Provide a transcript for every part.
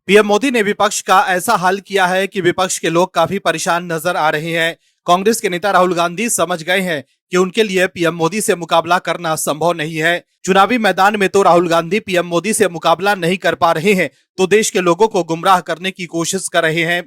PM Modi ने विपक्ष का ऐसा हाल किया है कि विपक्ष के लोग काफी परेशान नजर आ रहे हैं। कांग्रेस के नेता राहुल गांधी समझ गए हैं कि उनके लिए पीएम मोदी से मुकाबला करना संभव नहीं है। चुनावी मैदान में तो राहुल गांधी पीएम मोदी से मुकाबला नहीं कर पा रहे हैं, तो देश के लोगों को गुमराह करने की कोशिश कर रहे हैं।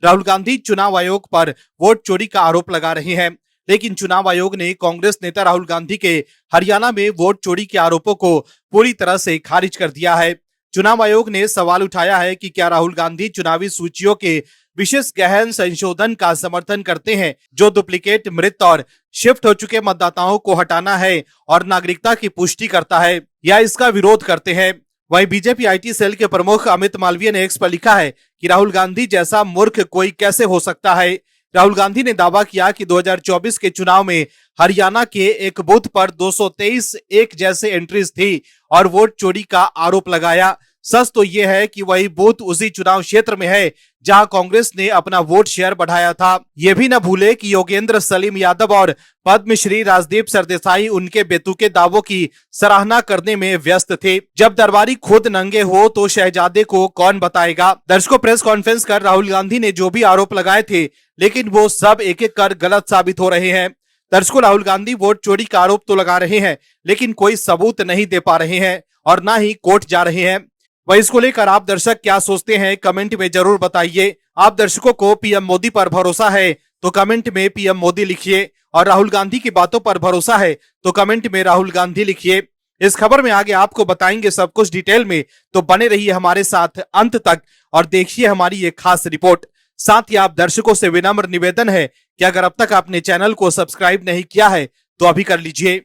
राहुल गांधी चुनाव आयोग पर वोट चोरी का आरोप लगा रहे हैं, लेकिन चुनाव आयोग ने कांग्रेस नेता राहुल गांधी के हरियाणा में वोट चोरी के आरोपों को पूरी तरह से खारिज कर दिया है। चुनाव आयोग ने सवाल उठाया है कि क्या राहुल गांधी चुनावी सूचियों के विशेष गहन संशोधन का समर्थन करते हैं, जो डुप्लीकेट, मृत और शिफ्ट हो चुके मतदाताओं को हटाना है और नागरिकता की पुष्टि करता है, या इसका विरोध करते हैं। वहीं बीजेपी आईटी सेल के प्रमुख अमित मालवीय ने एक्स पर लिखा है कि राहुल गांधी जैसा मूर्ख कोई कैसे हो सकता है। राहुल गांधी ने दावा किया कि 2024 के चुनाव में हरियाणा के एक बूथ पर 223 एक जैसे एंट्रीज थी और वोट चोरी का आरोप लगाया। सच तो यह है कि वही बूथ उसी चुनाव क्षेत्र में है जहां कांग्रेस ने अपना वोट शेयर बढ़ाया था। ये भी न भूले कि योगेंद्र सलीम यादव और पद्मश्री राजदीप सरदेसाई उनके बेतुके दावों की सराहना करने में व्यस्त थे। जब दरबारी खुद नंगे हो तो शहजादे को कौन बताएगा। दर्शकों, प्रेस कॉन्फ्रेंस कर राहुल गांधी ने जो भी आरोप लगाए थे, लेकिन वो सब एक एक कर गलत साबित हो रहे हैं। दर्शकों, राहुल गांधी वोट चोरी का आरोप तो लगा रहे हैं, लेकिन कोई सबूत नहीं दे पा रहे हैं और ना ही कोर्ट जा रहे हैं। वही इसको लेकर आप दर्शक क्या सोचते हैं, कमेंट में जरूर बताइए। आप दर्शकों को पीएम मोदी पर भरोसा है तो कमेंट में पीएम मोदी लिखिए, और राहुल गांधी की बातों पर भरोसा है तो कमेंट में राहुल गांधी लिखिए। इस खबर में आगे आपको बताएंगे सब कुछ डिटेल में, तो बने रहिए हमारे साथ अंत तक और देखिए हमारी ये खास रिपोर्ट। साथ ही आप दर्शकों से विनम्र निवेदन है कि अगर अब तक आपने चैनल को सब्सक्राइब नहीं किया है तो अभी कर लीजिए।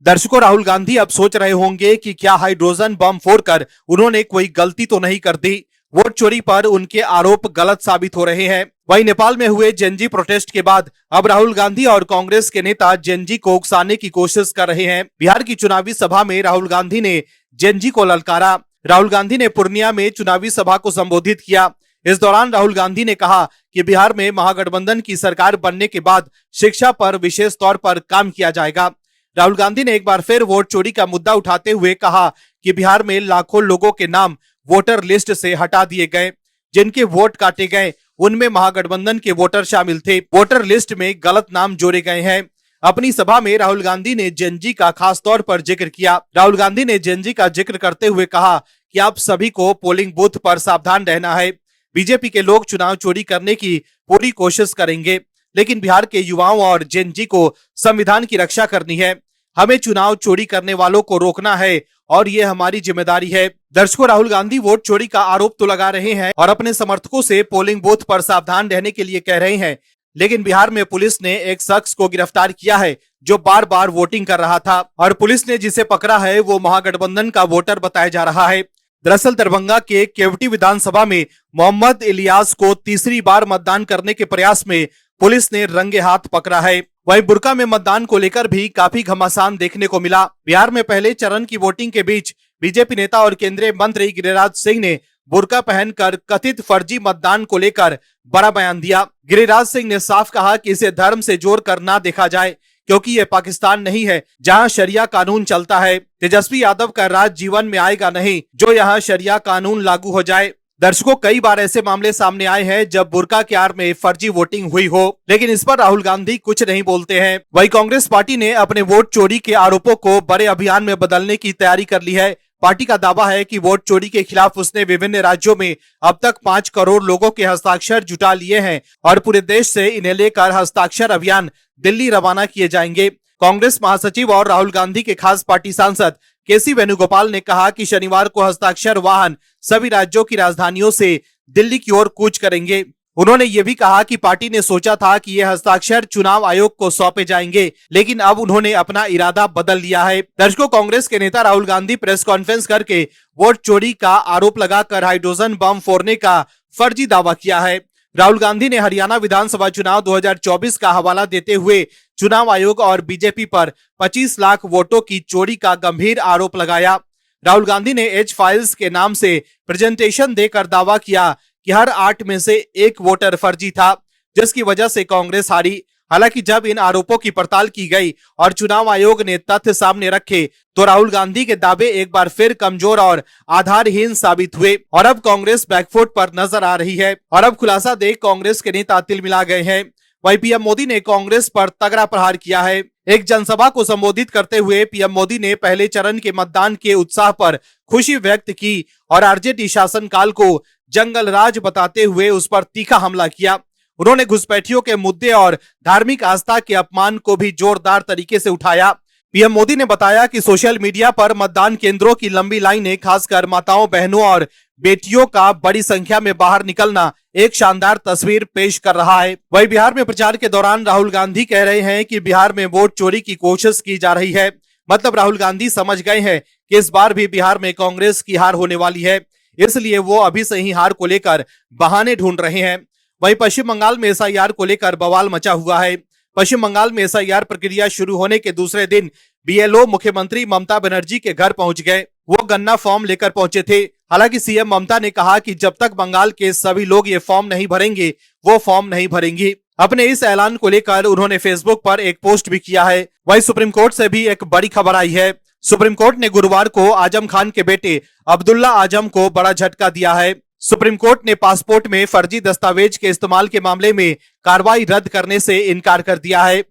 दर्शकों, राहुल गांधी अब सोच रहे होंगे कि क्या हाइड्रोजन बम फोड़कर उन्होंने कोई गलती तो नहीं कर दी। वोट चोरी पर उनके आरोप गलत साबित हो रहे हैं। वहीं नेपाल में हुए जेनजी प्रोटेस्ट के बाद अब राहुल गांधी और कांग्रेस के नेता जेनजी को उकसाने की कोशिश कर रहे हैं। बिहार की चुनावी सभा में राहुल गांधी ने जेनजी को ललकारा। राहुल गांधी ने पूर्णिया में चुनावी सभा को संबोधित किया। इस दौरान राहुल गांधी ने कहा कि बिहार में महागठबंधन की सरकार बनने के बाद शिक्षा पर विशेष तौर पर काम किया जाएगा। राहुल गांधी ने एक बार फिर वोट चोरी का मुद्दा उठाते हुए कहा कि बिहार में लाखों लोगों के नाम वोटर लिस्ट से हटा दिए गए। जिनके वोट काटे गए उनमें महागठबंधन के वोटर शामिल थे। वोटर लिस्ट में गलत नाम जोड़े गए हैं। अपनी सभा में राहुल गांधी ने जेनजी का खास तौर पर जिक्र किया। राहुल गांधी ने जेनजी का जिक्र करते हुए कहा कि आप सभी को पोलिंग बूथ पर सावधान रहना है। बीजेपी के लोग चुनाव चोरी करने की पूरी कोशिश करेंगे, लेकिन बिहार के युवाओं और जेनजी को संविधान की रक्षा करनी है। हमें चुनाव चोरी करने वालों को रोकना है और ये हमारी जिम्मेदारी है। दर्शकों, राहुल गांधी वोट चोरी का आरोप तो लगा रहे हैं और अपने समर्थकों से पोलिंग बूथ पर सावधान रहने के लिए कह रहे हैं, लेकिन बिहार में पुलिस ने एक शख्स को गिरफ्तार किया है जो बार बार वोटिंग कर रहा था, और पुलिस ने जिसे पकड़ा है वो महागठबंधन का वोटर बताया जा रहा है। दरअसल दरभंगा के केवटी विधानसभा में मोहम्मद इलियास को तीसरी बार मतदान करने के प्रयास में पुलिस ने रंगे हाथ पकड़ा है। वहीं बुर्का में मतदान को लेकर भी काफी घमासान देखने को मिला। बिहार में पहले चरण की वोटिंग के बीच बीजेपी नेता और केंद्रीय मंत्री गिरिराज सिंह ने बुर्का पहनकर कथित फर्जी मतदान को लेकर बड़ा बयान दिया। गिरिराज सिंह ने साफ कहा कि इसे धर्म से जोड़कर ना देखा जाए, क्योंकि ये पाकिस्तान नहीं है जहां शरिया कानून चलता है। तेजस्वी यादव का राज जीवन में आएगा नहीं जो यहाँ शरिया कानून लागू हो जाए। दर्शकों, कई बार ऐसे मामले सामने आए हैं जब बुर्का के आड़ में फर्जी वोटिंग हुई हो, लेकिन इस पर राहुल गांधी कुछ नहीं बोलते हैं। वहीं कांग्रेस पार्टी ने अपने वोट चोरी के आरोपों को बड़े अभियान में बदलने की तैयारी कर ली है। पार्टी का दावा है कि वोट चोरी के खिलाफ उसने विभिन्न राज्यों में अब तक 5 करोड़ लोगों के हस्ताक्षर जुटा लिए हैं और पूरे देश से इन्हें लेकर हस्ताक्षर अभियान दिल्ली रवाना किए जाएंगे। कांग्रेस महासचिव और राहुल गांधी के खास पार्टी सांसद केसी वेणुगोपाल ने कहा कि शनिवार को हस्ताक्षर वाहन सभी राज्यों की राजधानियों से दिल्ली की ओर कूच करेंगे। उन्होंने ये भी कहा कि पार्टी ने सोचा था कि ये हस्ताक्षर चुनाव आयोग को सौंपे जाएंगे, लेकिन अब उन्होंने अपना इरादा बदल लिया है। दर्शकों, कांग्रेस के नेता राहुल गांधी प्रेस कॉन्फ्रेंस करके वोट चोरी का आरोप लगाकर हाइड्रोजन बम फोड़ने का फर्जी दावा किया है। राहुल गांधी ने हरियाणा विधानसभा चुनाव 2024 का हवाला देते हुए चुनाव आयोग और बीजेपी पर 25 लाख वोटों की चोरी का गंभीर आरोप लगाया। राहुल गांधी ने एज फाइल्स के नाम से प्रेजेंटेशन देकर दावा किया कि हर 8 में से 1 वोटर फर्जी था, जिसकी वजह से कांग्रेस हारी। हालांकि जब इन आरोपों की पड़ताल की गई और चुनाव आयोग ने तथ्य सामने रखे तो राहुल गांधी के दावे एक बार फिर कमजोर और आधारहीन साबित हुए और अब कांग्रेस बैकफुट पर नजर आ रही है। और अब खुलासा देख कांग्रेस के नेता तिलमिला गए हैं। वहीं पीएम मोदी ने कांग्रेस पर तगड़ा प्रहार किया है। एक जनसभा को संबोधित करते हुए पीएम मोदी ने पहले चरण के मतदान के उत्साह पर खुशी व्यक्त की और आरजेडी शासनकाल को जंगल राज बताते हुए उस पर तीखा हमला किया। उन्होंने घुसपैठियों के मुद्दे और धार्मिक आस्था के अपमान को भी जोरदार तरीके से उठाया। पीएम मोदी ने बताया कि सोशल मीडिया पर मतदान केंद्रों की लंबी लाइनें, खासकर माताओं, बहनों और बेटियों का बड़ी संख्या में बाहर निकलना एक शानदार तस्वीर पेश कर रहा है। वहीं बिहार में प्रचार के दौरान राहुल गांधी कह रहे हैं कि बिहार में वोट चोरी की कोशिश की जा रही है। मतलब राहुल गांधी समझ गए हैं कि इस बार भी बिहार में कांग्रेस की हार होने वाली है, इसलिए वो अभी से ही हार को लेकर बहाने ढूंढ रहे हैं। वहीं पश्चिम बंगाल में एसआईआर को लेकर बवाल मचा हुआ है। पश्चिम बंगाल में एसआईआर प्रक्रिया शुरू होने के दूसरे दिन बीएलओ मुख्यमंत्री ममता बनर्जी के घर पहुंच गए। वो गन्ना फॉर्म लेकर पहुंचे थे। हालांकि सीएम ममता ने कहा कि जब तक बंगाल के सभी लोग ये फॉर्म नहीं भरेंगे वो फॉर्म नहीं भरेंगी। अपने इस ऐलान को लेकर उन्होंने फेसबुक पर एक पोस्ट भी किया है। वहीं सुप्रीम कोर्ट से भी एक बड़ी खबर आई है। सुप्रीम कोर्ट ने गुरुवार को आजम खान के बेटे अब्दुल्ला आजम को बड़ा झटका दिया है। सुप्रीम कोर्ट ने पासपोर्ट में फर्जी दस्तावेज के इस्तेमाल के मामले में कार्रवाई रद्द करने से इनकार कर दिया है।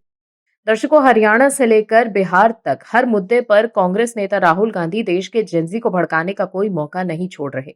दर्शकों, हरियाणा से लेकर बिहार तक हर मुद्दे पर कांग्रेस नेता राहुल गांधी देश के जेनजी को भड़काने का कोई मौका नहीं छोड़ रहे।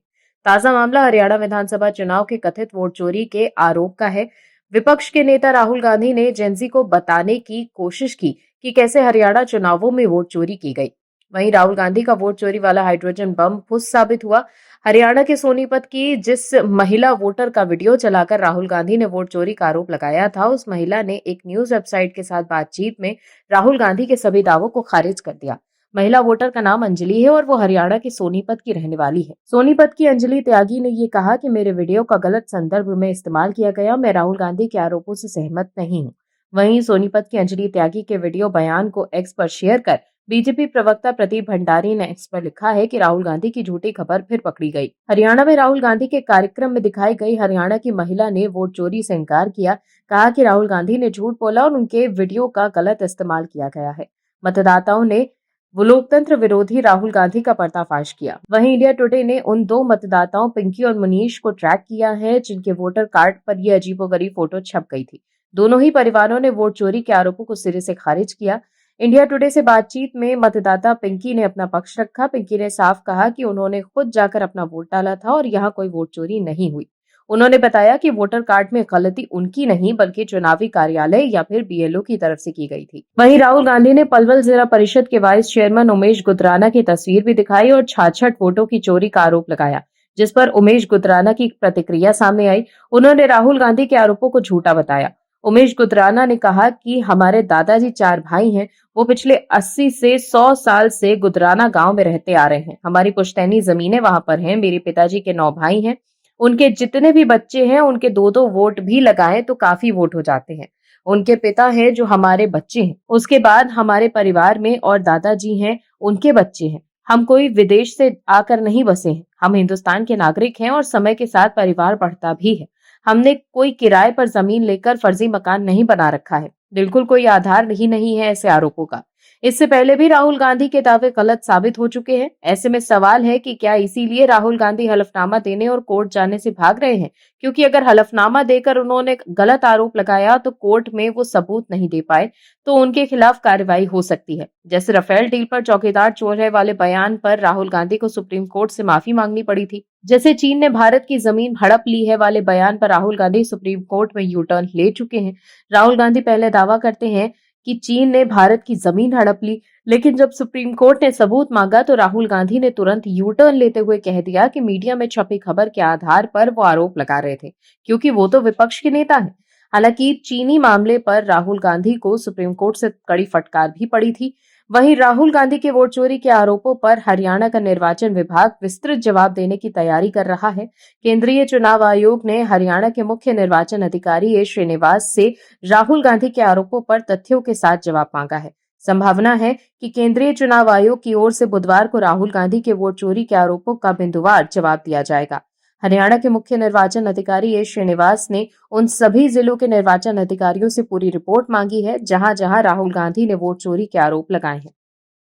ताजा मामला हरियाणा विधानसभा चुनाव के कथित वोट चोरी के आरोप का है। विपक्ष के नेता राहुल गांधी ने जेनजी को बताने की कोशिश की कि कैसे हरियाणा चुनावों में वोट चोरी की गई। वहीं राहुल गांधी का वोट चोरी वाला हाइड्रोजन बम फुस साबित हुआ। हरियाणा के सोनीपत की जिस महिला वोटर का वीडियो चलाकर राहुल गांधी ने वोट चोरी का आरोप लगाया था, उस महिला ने एक न्यूज वेबसाइट के साथ बातचीत में राहुल गांधी के सभी दावों को खारिज कर दिया। महिला वोटर का नाम अंजलि है और वो हरियाणा के सोनीपत की रहने वाली है। सोनीपत की अंजलि त्यागी ने ये कहा कि मेरे वीडियो का गलत संदर्भ में इस्तेमाल किया गया। मैं राहुल गांधी के आरोपों से सहमत नहीं हूँ। वहीं सोनीपत की अंजलि त्यागी के वीडियो बयान को एक्स पर शेयर कर बीजेपी प्रवक्ता प्रदीप भंडारी ने एक्स पर लिखा है कि राहुल गांधी की झूठी खबर फिर पकड़ी गई। हरियाणा में राहुल गांधी के कार्यक्रम में दिखाई गई हरियाणा की महिला ने वोट चोरी से इंकार किया। कहा कि राहुल गांधी ने झूठ बोला और उनके वीडियो का गलत इस्तेमाल किया गया है। मतदाताओं ने वो लोकतंत्र विरोधी राहुल गांधी का पर्दाफाश किया। वहीं इंडिया टुडे ने उन दो मतदाताओं पिंकी और मनीष को ट्रैक किया है जिनके वोटर कार्ड पर यह अजीबोगरीब फोटो छप गई थी। दोनों ही परिवारों ने वोट चोरी के आरोपों को सिरे से खारिज किया। इंडिया टुडे से बातचीत में मतदाता पिंकी ने अपना पक्ष रखा। पिंकी ने साफ कहा कि उन्होंने खुद जाकर अपना वोट डाला था और यहाँ कोई वोट चोरी नहीं हुई। उन्होंने बताया कि वोटर कार्ड में गलती उनकी नहीं बल्कि चुनावी कार्यालय या फिर बीएलओ की तरफ से की गई थी। वहीं राहुल गांधी ने पलवल जिला परिषद के वाइस चेयरमैन उमेश गुजराना की तस्वीर भी दिखाई और 66 वोटों की चोरी का आरोप लगाया, जिस पर उमेश गुजराना की प्रतिक्रिया सामने आई। उन्होंने राहुल गांधी के आरोपों को झूठा बताया। उमेश गुजराना ने कहा कि हमारे दादाजी 4 भाई हैं। वो पिछले 80 से 100 साल से गुजराना गांव में रहते आ रहे हैं। हमारी पुश्तैनी जमीनें वहां पर हैं। मेरे पिताजी के 9 भाई हैं। उनके जितने भी बच्चे हैं उनके 2-2 वोट भी लगाएं तो काफी वोट हो जाते हैं। उनके पिता हैं जो हमारे बच्चे हैं। उसके बाद हमारे परिवार में और दादाजी हैं, उनके बच्चे हैं। हम कोई विदेश से आकर नहीं बसे हैं। हम हिंदुस्तान के नागरिक हैं और समय के साथ परिवार बढ़ता भी है। हमने कोई किराए पर जमीन लेकर फर्जी मकान नहीं बना रखा है। बिल्कुल कोई आधार ही नहीं है ऐसे आरोपों का। इससे पहले भी राहुल गांधी के दावे गलत साबित हो चुके हैं। ऐसे में सवाल है कि क्या इसीलिए राहुल गांधी हलफनामा देने और कोर्ट जाने से भाग रहे हैं? क्योंकि अगर हलफनामा देकर उन्होंने गलत आरोप लगाया तो कोर्ट में वो सबूत नहीं दे पाए तो उनके खिलाफ कार्रवाई हो सकती है। जैसे राफेल डील पर चौकीदार चोर है वाले बयान पर राहुल गांधी को सुप्रीम कोर्ट से माफी मांगनी पड़ी थी। जैसे चीन ने भारत की जमीन हड़प ली है वाले बयान पर राहुल गांधी सुप्रीम कोर्ट में यू टर्न ले चुके हैं। राहुल गांधी पहले दावा करते हैं कि चीन ने भारत की जमीन हड़प ली, लेकिन जब सुप्रीम कोर्ट ने सबूत मांगा तो राहुल गांधी ने तुरंत यू टर्न लेते हुए कह दिया कि मीडिया में छपी खबर के आधार पर वो आरोप लगा रहे थे, क्योंकि वो तो विपक्ष के नेता हैं। हालांकि चीनी मामले पर राहुल गांधी को सुप्रीम कोर्ट से कड़ी फटकार भी पड़ी थी। वहीं राहुल गांधी के वोट चोरी के आरोपों पर हरियाणा का निर्वाचन विभाग विस्तृत जवाब देने की तैयारी कर रहा है। केंद्रीय चुनाव आयोग ने हरियाणा के मुख्य निर्वाचन अधिकारी ए श्रीनिवास से राहुल गांधी के आरोपों पर तथ्यों के साथ जवाब मांगा है। संभावना है कि केंद्रीय चुनाव आयोग की ओर से बुधवार को राहुल गांधी के वोट चोरी के आरोपों का बिंदुवार जवाब दिया जाएगा। हरियाणा के मुख्य निर्वाचन अधिकारी ए श्रीनिवास ने उन सभी जिलों के निर्वाचन अधिकारियों से पूरी रिपोर्ट मांगी है जहां जहां राहुल गांधी ने वोट चोरी के आरोप लगाए हैं।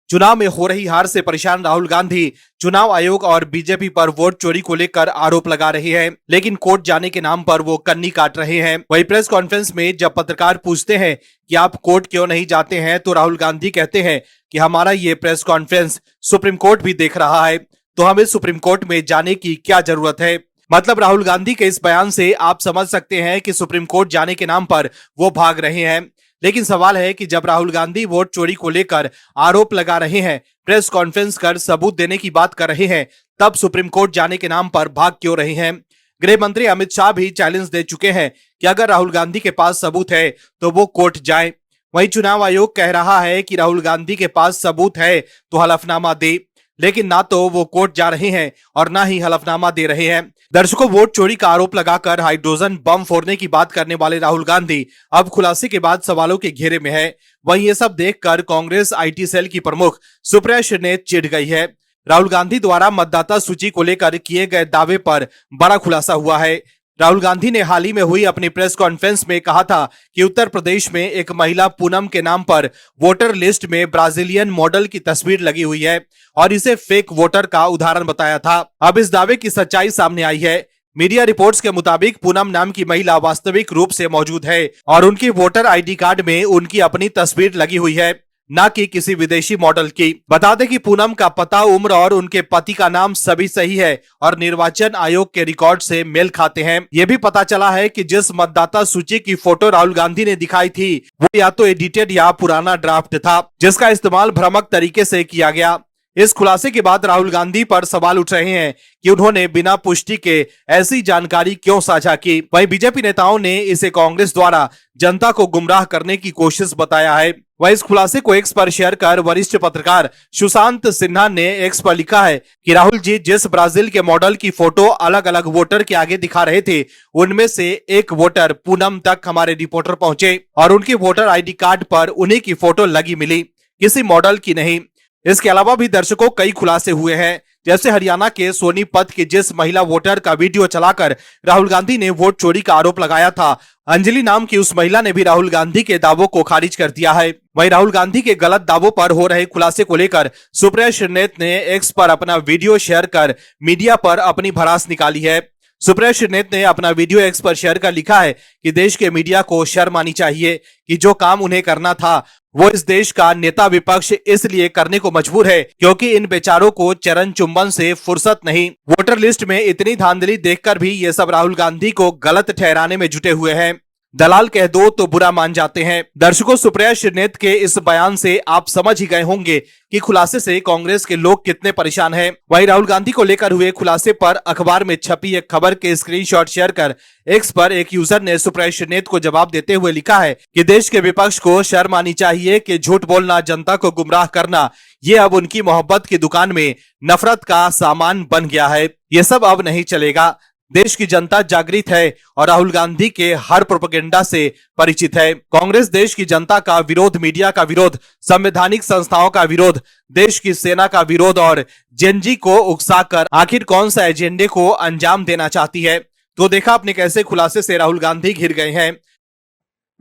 चुनाव में हो रही हार से परेशान राहुल गांधी चुनाव आयोग और बीजेपी पर वोट चोरी को लेकर आरोप लगा रहे हैं, लेकिन कोर्ट जाने के नाम पर वो कन्नी काट रहे हैं। वही प्रेस कॉन्फ्रेंस में जब पत्रकार पूछते हैं कि आप कोर्ट क्यों नहीं जाते हैं, तो राहुल गांधी कहते हैं कि हमारा ये प्रेस कॉन्फ्रेंस सुप्रीम कोर्ट भी देख रहा है, तो हमें सुप्रीम कोर्ट में जाने की क्या जरूरत है। मतलब राहुल गांधी के इस बयान से आप समझ सकते हैं कि सुप्रीम कोर्ट जाने के नाम पर वो भाग रहे हैं। लेकिन सवाल है कि जब राहुल गांधी वोट चोरी को लेकर आरोप लगा रहे हैं, प्रेस कॉन्फ्रेंस कर सबूत देने की बात कर रहे हैं, तब सुप्रीम कोर्ट जाने के नाम पर भाग क्यों रहे हैं। गृह मंत्री अमित शाह भी चैलेंज दे चुके हैं कि अगर राहुल गांधी के पास सबूत है तो वो कोर्ट जाए। वहीं चुनाव आयोग कह रहा है कि राहुल गांधी के पास सबूत है तो हलफनामा दे, लेकिन ना तो वो कोर्ट जा रहे हैं और ना ही हलफनामा दे रहे हैं। दर्शकों, वोट चोरी का आरोप लगाकर हाइड्रोजन बम फोड़ने की बात करने वाले राहुल गांधी अब खुलासे के बाद सवालों के घेरे में है। वहीं ये सब देखकर कांग्रेस आईटी सेल की प्रमुख सुप्रिया श्रीनेत चिढ़ गई है। राहुल गांधी द्वारा मतदाता सूची को लेकर किए गए दावे पर बड़ा खुलासा हुआ है। राहुल गांधी ने हाल ही में हुई अपनी प्रेस कॉन्फ्रेंस में कहा था कि उत्तर प्रदेश में एक महिला पूनम के नाम पर वोटर लिस्ट में ब्राजीलियन मॉडल की तस्वीर लगी हुई है और इसे फेक वोटर का उदाहरण बताया था। अब इस दावे की सच्चाई सामने आई है। मीडिया रिपोर्ट्स के मुताबिक पूनम नाम की महिला वास्तविक रूप से मौजूद है और उनकी वोटर आईडी कार्ड में उनकी अपनी तस्वीर लगी हुई है, ना कि किसी विदेशी मॉडल की। बता दें कि पूनम का पता, उम्र और उनके पति का नाम सभी सही है और निर्वाचन आयोग के रिकॉर्ड से मेल खाते हैं। ये भी पता चला है कि जिस मतदाता सूची की फोटो राहुल गांधी ने दिखाई थी वो या तो एडिटेड या पुराना ड्राफ्ट था, जिसका इस्तेमाल भ्रामक तरीके से किया गया। इस खुलासे के बाद राहुल गांधी पर सवाल उठ रहे हैं कि उन्होंने बिना पुष्टि के ऐसी जानकारी क्यों साझा की। वहीं बीजेपी नेताओं ने इसे कांग्रेस द्वारा जनता को गुमराह करने की कोशिश बताया है। वहीं इस खुलासे को एक्स पर शेयर कर वरिष्ठ पत्रकार सुशांत सिन्हा ने एक्स पर लिखा है कि राहुल जी जिस ब्राजील के मॉडल की फोटो अलग अलग वोटर के आगे दिखा रहे थे, उनमें से एक वोटर पूनम तक हमारे रिपोर्टर पहुंचे और उनकी वोटर आईडी कार्ड पर उन्हीं की फोटो लगी मिली, किसी मॉडल की नहीं। इसके अलावा भी दर्शकों कई खुलासे हुए हैं, जैसे हरियाणा के सोनीपत की जिस महिला वोटर का वीडियो चलाकर राहुल गांधी ने वोट चोरी का आरोप लगाया था, अंजलि नाम की उस महिला ने भी राहुल गांधी के दावों को खारिज कर दिया है। वहीं राहुल गांधी के गलत दावों पर हो रहे खुलासे को लेकर सुप्रिया श्रीनेत ने एक्स पर अपना वीडियो शेयर कर मीडिया पर अपनी भड़ास निकाली है। सुप्रिया श्रीनेत ने अपना वीडियो एक्स पर शेयर कर लिखा है कि देश के मीडिया को शर्म आनी चाहिए कि जो काम उन्हें करना था वो इस देश का नेता विपक्ष इसलिए करने को मजबूर है क्योंकि इन बेचारों को चरण चुंबन से फुर्सत नहीं। वोटर लिस्ट में इतनी धांधली देखकर भी ये सब राहुल गांधी को गलत ठहराने में जुटे हुए हैं। दलाल कह दो तो बुरा मान जाते हैं। दर्शकों, सुप्रिया श्रीनेत के इस बयान से आप समझ ही गए होंगे कि खुलासे से कांग्रेस के लोग कितने परेशान हैं। वहीं राहुल गांधी को लेकर हुए खुलासे पर अखबार में छपी एक खबर के स्क्रीनशॉट शेयर कर एक्स पर एक यूजर ने सुप्रिया श्रीनेत को जवाब देते हुए लिखा है कि देश के विपक्ष को शर्म आनी चाहिए कि झूठ बोलना, जनता को गुमराह करना, ये अब उनकी मोहब्बत की दुकान में नफरत का सामान बन गया है। ये सब अब नहीं चलेगा। देश की जनता जागृत है और राहुल गांधी के हर प्रोपेगेंडा से परिचित है। कांग्रेस देश की जनता का विरोध, मीडिया का विरोध, संवैधानिक संस्थाओं का विरोध, देश की सेना का विरोध और जेनजी को उकसाकर आखिर कौन सा एजेंडे को अंजाम देना चाहती है। तो देखा आपने कैसे खुलासे से राहुल गांधी घिर गए हैं।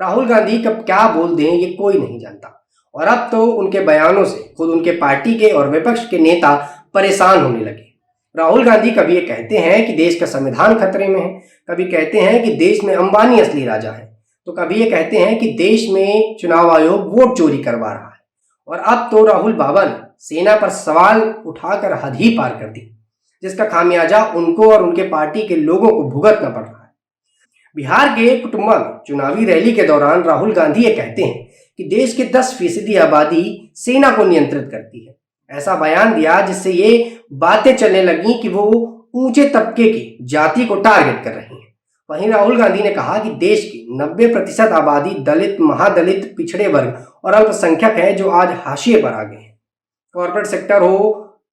राहुल गांधी कब क्या बोल दें ये कोई नहीं जानता और अब तो उनके बयानों से खुद उनके पार्टी के और विपक्ष के नेता परेशान होने लगे। राहुल गांधी कभी ये कहते हैं कि देश का संविधान खतरे में है, कभी कहते हैं कि देश में अंबानी असली राजा है, तो कभी ये कहते हैं कि देश में चुनाव आयोग वोट चोरी करवा रहा है और अब तो राहुल बाबा ने सेना पर सवाल उठाकर हद ही पार कर दी, जिसका खामियाजा उनको और उनके पार्टी के लोगों को भुगतना पड़ रहा है। बिहार के कुटुंबा में चुनावी रैली के दौरान राहुल गांधी ये कहते हैं कि देश के 10% आबादी सेना को नियंत्रित करती है। ऐसा बयान दिया जिससे ये बातें चलने लगी कि वो ऊंचे तबके की जाति को टारगेट कर रही हैं। वहीं राहुल गांधी ने कहा कि देश की 90% आबादी दलित, महादलित, पिछड़े वर्ग और अल्पसंख्यक है जो आज हाशिए पर आ गए हैं। कॉर्पोरेट सेक्टर हो,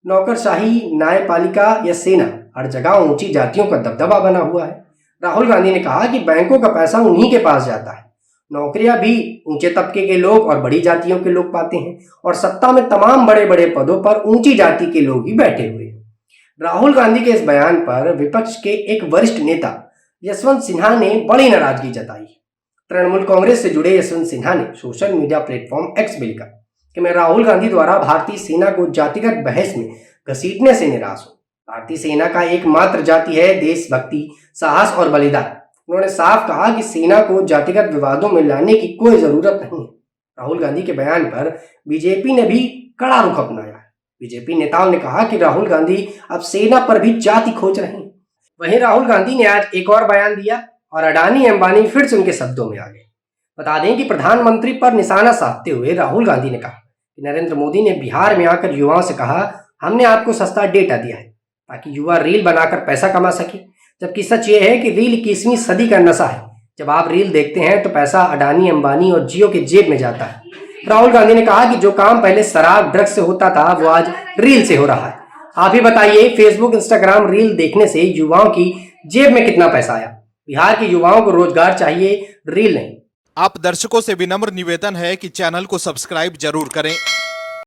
नौकरशाही, न्यायपालिका या सेना, हर जगह ऊंची जातियों का दबदबा बना हुआ है। राहुल गांधी ने कहा कि बैंकों का पैसा उन्हीं के पास जाता है, नौकरियां भी ऊंचे तबके के लोग और बड़ी जातियों के लोग पाते हैं और सत्ता में तमाम बड़े बड़े पदों पर ऊंची जाति के लोग ही बैठे हुए हैं। राहुल गांधी के इस बयान पर विपक्ष के एक वरिष्ठ नेता यशवंत सिन्हा ने बड़ी नाराजगी जताई। तृणमूल कांग्रेस से जुड़े यशवंत सिन्हा ने सोशल मीडिया प्लेटफॉर्म एक्स में लिखा कि मैं राहुल गांधी द्वारा भारतीय सेना को जातिगत बहस में घसीटने से निराश हूं। भारतीय सेना का एकमात्र जाति है देशभक्ति, साहस और बलिदान। उन्होंने साफ कहा कि सेना को जातिगत विवादों में लाने की कोई जरूरत नहीं है। राहुल गांधी के बयान पर बीजेपी ने भी कड़ा रुख अपनाया है। बीजेपी नेताओं ने कहा कि राहुल गांधी अब सेना पर भी जाति खोज रहे हैं। वहीं राहुल गांधी ने आज एक और बयान दिया और अडानी अंबानी फिर से उनके शब्दों में आ गए। बता दें कि प्रधानमंत्री पर निशाना साधते हुए राहुल गांधी ने कहा कि नरेंद्र मोदी ने बिहार में आकर युवाओं से कहा, हमने आपको सस्ता डेटा दिया है ताकि युवा रील बनाकर पैसा कमा सके, जबकि सच ये है कि रील 21वीं सदी का नशा है। जब आप रील देखते हैं तो पैसा अडानी अंबानी और जियो के जेब में जाता है। राहुल गांधी ने कहा कि जो काम पहले शराब ड्रग्स से होता था वो आज रील से हो रहा है। आप ही बताइए, फेसबुक इंस्टाग्राम रील देखने से युवाओं की जेब में कितना पैसा आया? बिहार के युवाओं को रोजगार चाहिए, रील नहीं। आप दर्शकों से विनम्र निवेदन है कि चैनल को सब्सक्राइब जरूर करें